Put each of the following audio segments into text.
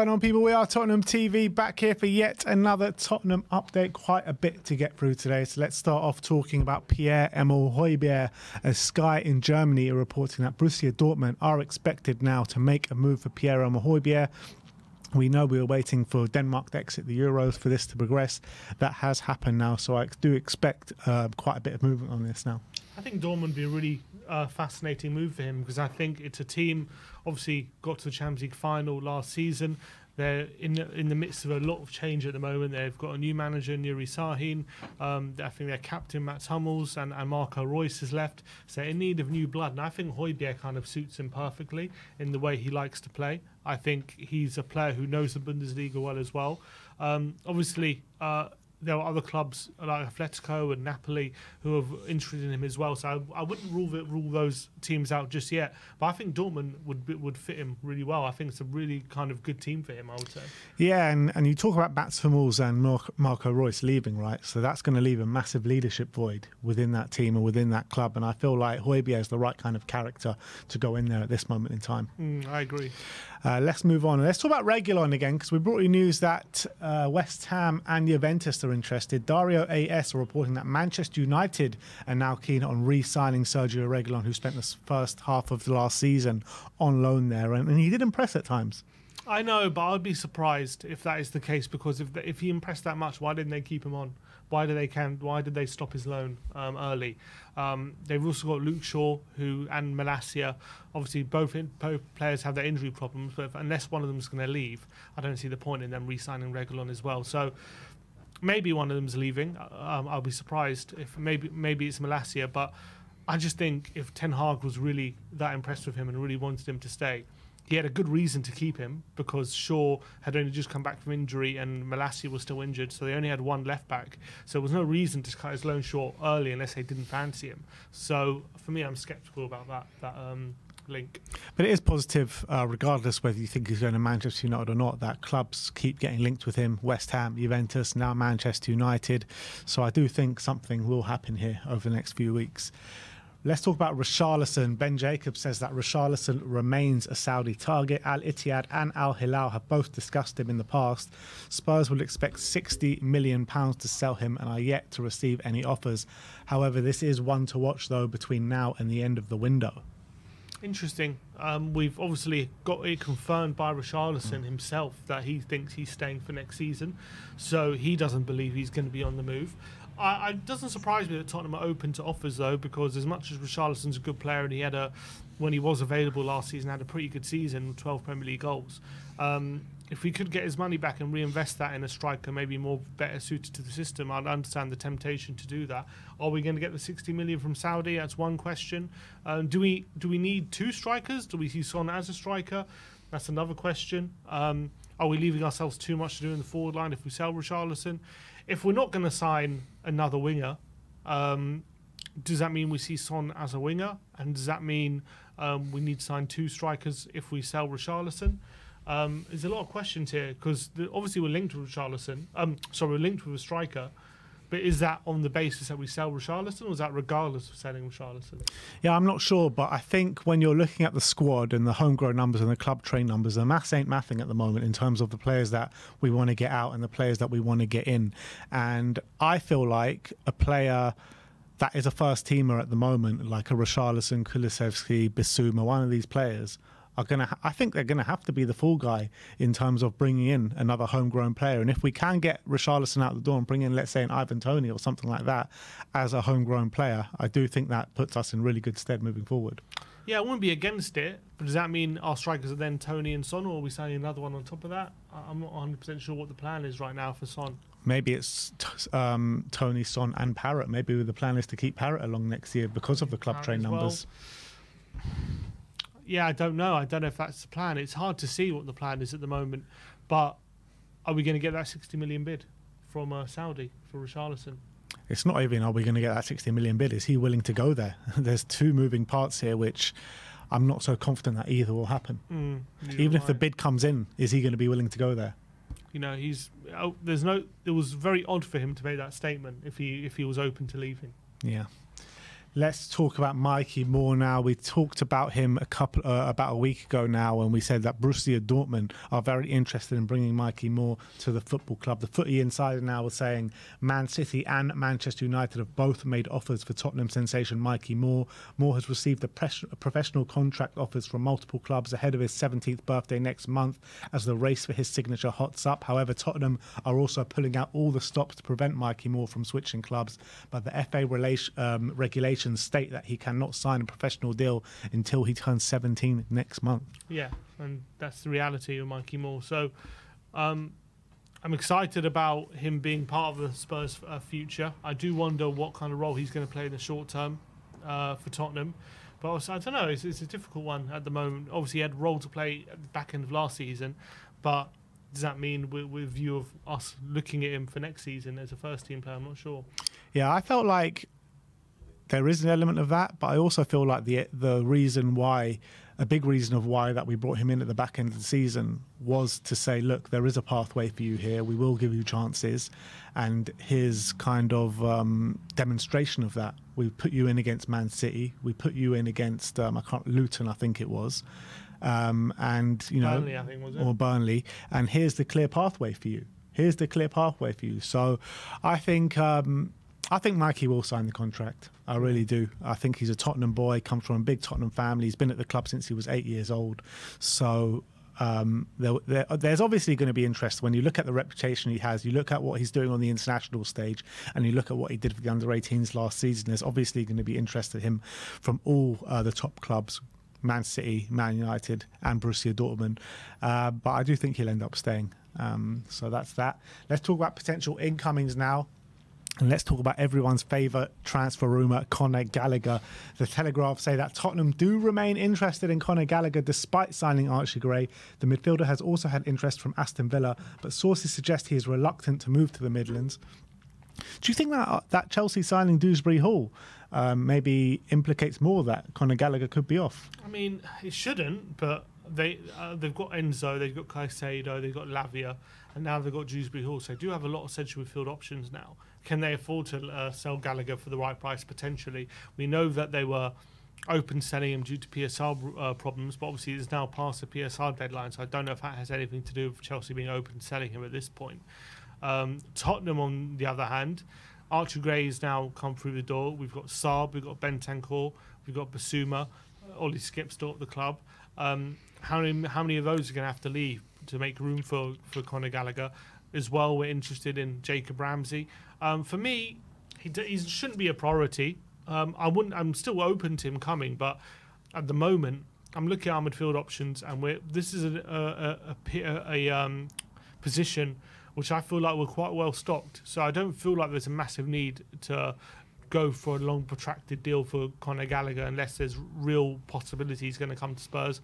going on, people? We are Tottenham TV, back here for yet another Tottenham update. Quite a bit to get through today, so let's start off talking about PierreEmerick Haaland, as Sky in Germany are reporting that Borussia Dortmund are expected now to make a move for PierreEmerick Haaland. We know we were waiting for Denmark to exit the Euros for this to progress. That has happened now, so I do expect quite a bit of movement on this now. I think Dortmund would be a really fascinating move for him, because I think it's a team, obviously got to the Champions League final last season. They're in the midst of a lot of change at the moment. They've got a new manager, Nuri Sahin. I think their captain, Mats Hummels, and Marco Reus has left. So they're in need of new blood. And I think Hojbjerg kind of suits him perfectly in the way he likes to play. I think he's a player who knows the Bundesliga well as well. Obviously, there are other clubs like Atletico and Napoli who are interested in him as well. So I wouldn't rule those teams out just yet. But I think Dortmund would fit him really well. I think it's a really kind of good team for him, I would say. Yeah, and you talk about Mats Hummels and Marco Reus leaving, right? So that's going to leave a massive leadership void within that team and within that club. And I feel like Hojbjerg is the right kind of character to go in there at this moment in time. I agree. Let's move on. Let's talk about Reguilon again, because we brought you news that West Ham and Juventus are interested. Dario AS are reporting that Manchester United are now keen on re-signing Sergio Reguilon, who spent the first half of the last season on loan there, and he did impress at times. I know, but I'd be surprised if that is the case, because if he impressed that much, why didn't they keep him on? Why did they stop his loan early? They've also got Luke Shaw and Malacia. Obviously, both players have their injury problems, but unless one of them is going to leave, I don't see the point in them re-signing Reguilon as well. So maybe one of them's leaving. I'll be surprised if maybe it's Malacia, but I just think if Ten Hag was really that impressed with him and really wanted him to stay, he had a good reason to keep him, because Shaw had only just come back from injury and Malacia was still injured, so they only had one left back. So there was no reason to cut his loan short early unless they didn't fancy him. So for me, I'm sceptical about that link. But it is positive, regardless whether you think he's going to Manchester United or not, that clubs keep getting linked with him. West Ham, Juventus, now Manchester United. So I do think something will happen here over the next few weeks. Let's talk about Richarlison. Ben Jacobs says that Richarlison remains a Saudi target. Al Ittihad and Al Hilal have both discussed him in the past. Spurs will expect £60 million to sell him and are yet to receive any offers. However, this is one to watch, though, between now and the end of the window. Interesting. We've obviously got it confirmed by Richarlison himself that he thinks he's staying for next season. So he doesn't believe he's going to be on the move. It doesn't surprise me that Tottenham are open to offers, though, because as much as Richarlison's a good player and when he was available last season, had a pretty good season with 12 Premier League goals. If we could get his money back and reinvest that in a striker, maybe better suited to the system, I'd understand the temptation to do that. Are we going to get the 60 million from Saudi? That's one question. Do we need two strikers? Do we see Son as a striker? That's another question. Are we leaving ourselves too much to do in the forward line if we sell Richarlison? If we're not going to sign another winger, does that mean we see Son as a winger? And does that mean we need to sign two strikers if we sell Richarlison? There's a lot of questions here, because obviously we're linked with Richarlison. We're linked with a striker. But is that on the basis that we sell Richarlison, or is that regardless of selling Richarlison? Yeah, I'm not sure, but I think when you're looking at the squad and the homegrown numbers and the club train numbers, the maths ain't mathing at the moment in terms of the players that we want to get out and the players that we want to get in. And I feel like a player that is a first teamer at the moment, like a Richarlison, Kulusevski, Bissouma, one of these players, I think they're going to have to be the fall guy in terms of bringing in another homegrown player. And if we can get Richarlison out the door and bring in, let's say, an Ivan Toney or something like that as a homegrown player, I do think that puts us in really good stead moving forward. Yeah, I wouldn't be against it, but does that mean our strikers are then Toney and Son, or are we signing another one on top of that? I'm not 100% sure what the plan is right now for Son. Maybe it's Toney, Son and Parrott. Maybe the plan is to keep Parrott along next year because of the club train numbers. Yeah, I don't know. I don't know if that's the plan. It's hard to see what the plan is at the moment. But are we going to get that 60 million bid from Saudi for Richarlison? It's not even, are we going to get that 60 million bid? Is he willing to go there? There's two moving parts here, which I'm not so confident that either will happen. Even if the bid comes in, is he going to be willing to go there? You know, it was very odd for him to make that statement if he was open to leaving. Yeah. Let's talk about Mikey Moore now. We talked about him about a week ago now, and we said that Borussia Dortmund are very interested in bringing Mikey Moore to the football club. The Footy Insider now was saying Man City and Manchester United have both made offers for Tottenham sensation Mikey Moore. Moore has received professional contract offers from multiple clubs ahead of his 17th birthday next month as the race for his signature hots up. However, Tottenham are also pulling out all the stops to prevent Mikey Moore from switching clubs, but the FA regulations state that he cannot sign a professional deal until he turns 17 next month. Yeah, and that's the reality of Mikey Moore. So I'm excited about him being part of the Spurs' future. I do wonder what kind of role he's going to play in the short term for Tottenham. But also, I don't know, it's a difficult one at the moment. Obviously, he had a role to play at the back end of last season, but does that mean with view of us looking at him for next season as a first-team player? I'm not sure. Yeah, I felt like there is an element of that, but I also feel like the reason why, a big reason of why that we brought him in at the back end of the season was to say, look, there is a pathway for you here. We will give you chances. And his kind of demonstration of that, we put you in against Man City. We put you in against Luton, I think it was. And, you know, Burnley, I think, was it? Or Burnley. And here's the clear pathway for you. Here's the clear pathway for you. So I think Mikey will sign the contract. I really do. I think he's a Tottenham boy, comes from a big Tottenham family. He's been at the club since he was 8 years old. So there's obviously going to be interest when you look at the reputation he has, you look at what he's doing on the international stage, and you look at what he did for the under-18s last season. There's obviously going to be interest in him from all the top clubs, Man City, Man United and Borussia Dortmund. But I do think he'll end up staying. So that's that. Let's talk about potential incomings now. And let's talk about everyone's favourite transfer rumour, Conor Gallagher. The Telegraph say that Tottenham do remain interested in Conor Gallagher despite signing Archie Gray. The midfielder has also had interest from Aston Villa, but sources suggest he is reluctant to move to the Midlands. Do you think that Chelsea signing Dewsbury Hall maybe implicates more that Conor Gallagher could be off? I mean, it shouldn't, but they've got Enzo, they've got Caicedo, they've got Lavia, and now they've got Dewsbury Hall. So they do have a lot of central midfield options now. Can they afford to sell Gallagher for the right price? Potentially. We know that they were open selling him due to PSR problems, but obviously it's now past the PSR deadline, so I don't know if that has anything to do with Chelsea being open selling him at this point. Tottenham, on the other hand, Archie Gray has now come through the door. We've got Saab, we've got Bentancur, we've got Basuma, Ollie Skip's still at the club. How many of those are going to have to leave to make room for Conor Gallagher? As well, we're interested in Jacob Ramsey. For me, he shouldn't be a priority. I'm still open to him coming, but at the moment, I'm looking at our midfield options, and this is a position which I feel like we're quite well stocked. So I don't feel like there's a massive need to go for a long, protracted deal for Conor Gallagher unless there's real possibility he's going to come to Spurs.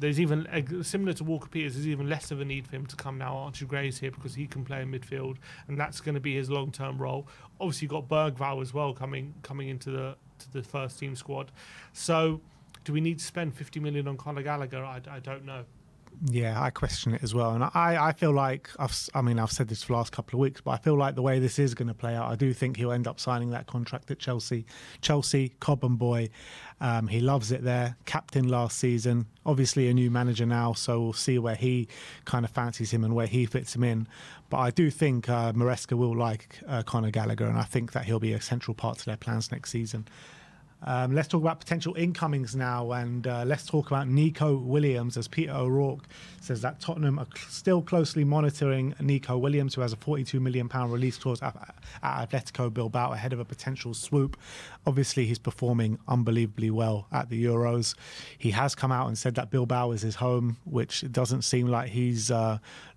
There's even, similar to Walker Peters, there's even less of a need for him to come now. Archie Gray's here because he can play in midfield, and that's going to be his long-term role. Obviously, you've got Bergvall as well coming into the first team squad. So, do we need to spend 50 million on Conor Gallagher? I don't know. Yeah, I question it as well. And I feel like, I've said this for the last couple of weeks, but I feel like the way this is going to play out, I do think he'll end up signing that contract at Chelsea. Chelsea, Cobham boy, he loves it there. Captain last season, obviously a new manager now, so we'll see where he kind of fancies him and where he fits him in. But I do think Maresca will like Conor Gallagher, and I think that he'll be a central part to their plans next season. Let's talk about potential incomings now, and let's talk about Nico Williams, as Peter O'Rourke says that Tottenham are still closely monitoring Nico Williams, who has a £42 million release clause at Atletico Bilbao ahead of a potential swoop. Obviously, he's performing unbelievably well at the Euros. He has come out and said that Bilbao is his home, which doesn't seem like he's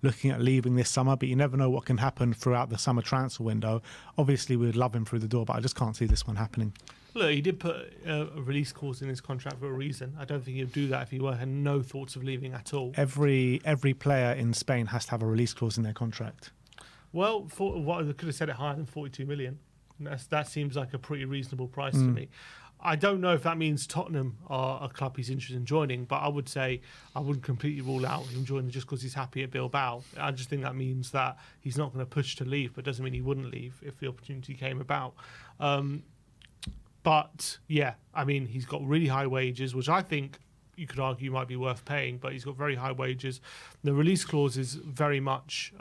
looking at leaving this summer, but you never know what can happen throughout the summer transfer window. Obviously, we would love him through the door, but I just can't see this one happening. Look, he did put a release clause in his contract for a reason. I don't think he'd do that if he had no thoughts of leaving at all. Every player in Spain has to have a release clause in their contract. Well, I could have said it higher than 42 million. That seems like a pretty reasonable price to me. I don't know if that means Tottenham are a club he's interested in joining, but I would say I wouldn't completely rule out him joining just because he's happy at Bilbao. I just think that means that he's not going to push to leave, but doesn't mean he wouldn't leave if the opportunity came about. But yeah, I mean, he's got really high wages, which I think you could argue might be worth paying, but he's got very high wages. The release clause is very much,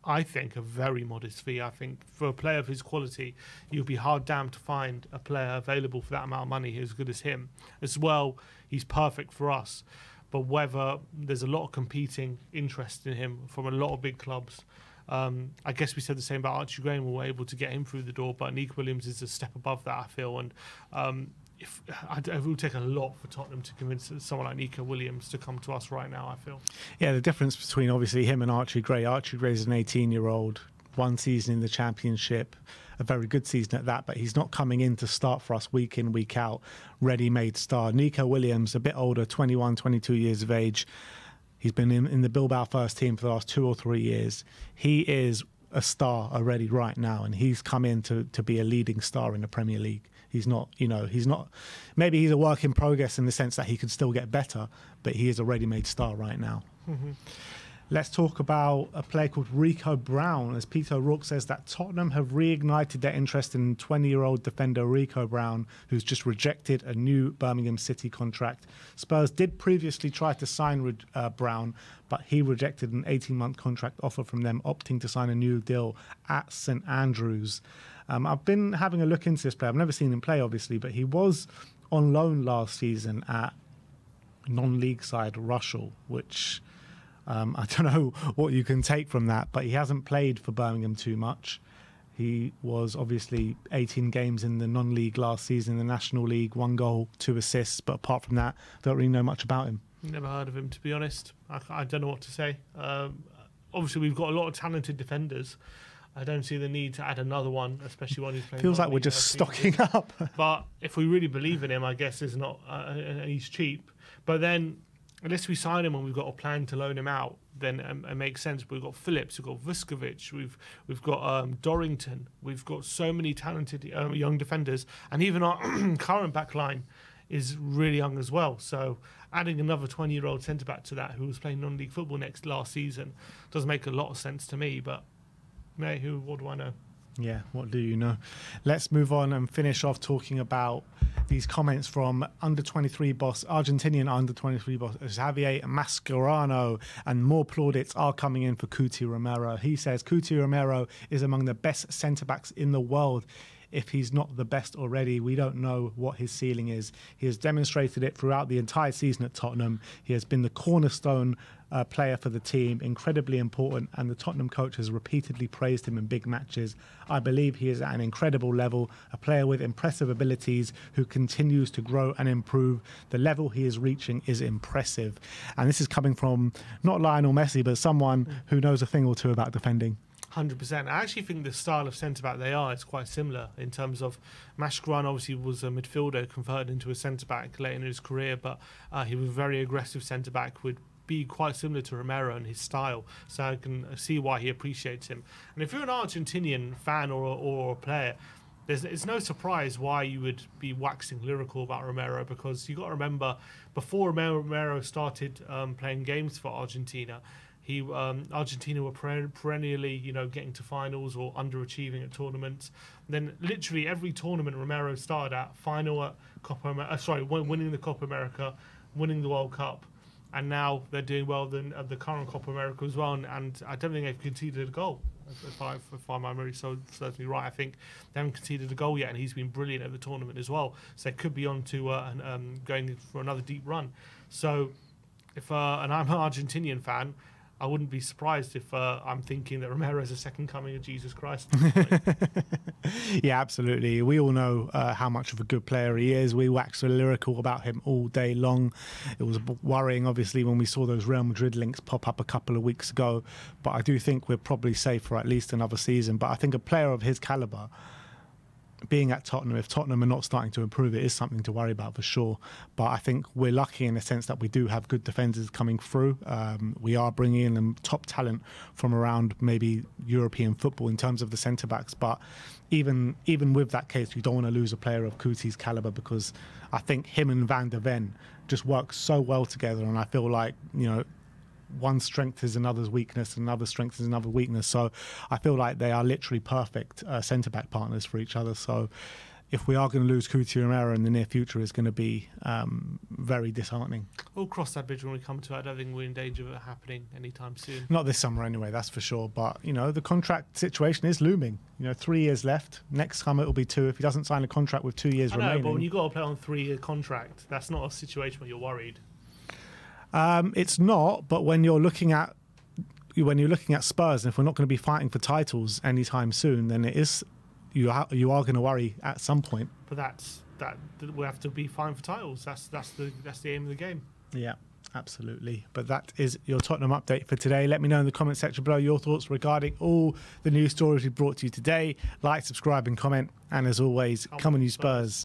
I think, a very modest fee. I think for a player of his quality, you'd be hard damned to find a player available for that amount of money as good as him. As well, he's perfect for us. But whether there's a lot of competing interest in him from a lot of big clubs, I guess we said the same about Archie Graham. We were able to get him through the door, but Nico Williams is a step above that, I feel. And it will take a lot for Tottenham to convince someone like Nico Williams to come to us right now, I feel. Yeah, the difference between obviously him and Archie Gray. Archie Gray is an 18-year-old, one season in the Championship, a very good season at that, but he's not coming in to start for us week in, week out, ready-made star. Nico Williams, a bit older, 21, 22 years of age. He's been in the Bilbao first team for the last 2 or 3 years. He is a star already right now, and he's come in to be a leading star in the Premier League. He's not, maybe he's a work in progress in the sense that he could still get better, but he is a ready-made star right now. Mm-hmm. Let's talk about a player called Rico Brown, as Peter O'Rourke says that Tottenham have reignited their interest in 20-year-old defender Rico Brown, who's just rejected a new Birmingham City contract. Spurs did previously try to sign Brown, but he rejected an 18-month contract offer from them, opting to sign a new deal at St Andrews. I've been having a look into this player. I've never seen him play, obviously, but he was on loan last season at non-league side Rushall, which I don't know what you can take from that, but he hasn't played for Birmingham too much. He was obviously 18 games in the non-league last season, the National League, 1 goal, 2 assists, but apart from that, don't really know much about him. Never heard of him, to be honest. I don't know what to say. Obviously, we've got a lot of talented defenders. I don't see the need to add another one, especially one who's playing. Feels like we're just stocking up. But if we really believe in him, I guess it's not. He's cheap. But then, unless we sign him and we've got a plan to loan him out, then it makes sense. We've got Phillips, we've got Vuskovic, we've got Dorrington. We've got so many talented young defenders, and even our current back line is really young as well. So adding another 20-year-old centre back to that, who was playing non-league football last season, does make a lot of sense to me. But what do I know? Yeah, what do you know? Let's move on and finish off talking about these comments from under-23 boss, Argentinian under-23 boss Javier Mascherano, and more plaudits are coming in for Cuti Romero. He says Cuti Romero is among the best centre-backs in the world. If he's not the best already, we don't know what his ceiling is. He has demonstrated it throughout the entire season at Tottenham. He has been the cornerstone player for the team, incredibly important, and the Tottenham coach has repeatedly praised him in big matches. I believe he is at an incredible level, a player with impressive abilities who continues to grow and improve. The level he is reaching is impressive. And this is coming from not Lionel Messi, but someone who knows a thing or two about defending. 100%. I actually think the style of centre-back they are is quite similar in terms of Mascherano obviously was a midfielder converted into a centre-back late in his career, but he was a very aggressive centre-back, would be quite similar to Romero in his style, so I can see why he appreciates him. And if you're an Argentinian fan or a player, it's no surprise why you would be waxing lyrical about Romero, because you got to remember, before Romero started playing games for Argentina, Argentina were perennially, getting to finals or underachieving at tournaments. And then literally every tournament Romero started at, final at winning the Copa America, winning the World Cup, and now they're doing well at the current Copa America as well. And I don't think they've conceded a goal. If my memory is certainly right, I think they haven't conceded a goal yet, and he's been brilliant at the tournament as well. So they could be on to going for another deep run. So and I'm an Argentinian fan, I wouldn't be surprised if I'm thinking that Romero is a second coming of Jesus Christ. Yeah, absolutely. We all know how much of a good player he is. We wax lyrical about him all day long. It was worrying, obviously, when we saw those Real Madrid links pop up a couple of weeks ago. But I do think we're probably safe for at least another season. But I think a player of his calibre, being at Tottenham, if Tottenham are not starting to improve, it is something to worry about for sure. But I think we're lucky in the sense that we do have good defenders coming through. We are bringing in top talent from around maybe European football in terms of the centre-backs. But even with that case, you don't want to lose a player of Cuti's calibre, because I think him and Van der Ven just work so well together. And I feel like, one strength is another's weakness, and another strength is another weakness. So I feel like they are literally perfect centre-back partners for each other. So if we are going to lose PierreEmerick in the near future, is going to be very disheartening. We'll cross that bridge when we come to it. I don't think we're in danger of it happening anytime soon. Not this summer anyway, that's for sure. But, you know, the contract situation is looming. You know, 3 years left. Next summer it'll be 2 if he doesn't sign a contract with 2 years remaining. But when you've got to play on a 3-year contract, that's not a situation where you're worried. It's not, but when you're looking at Spurs, and if we're not going to be fighting for titles anytime soon, then it is you are going to worry at some point. But that we have to be fighting for titles. That's the aim of the game. Yeah, absolutely. But that is your Tottenham update for today. Let me know in the comment section below your thoughts regarding all the news stories we brought to you today. Like, subscribe, and comment. And as always, come on you Spurs.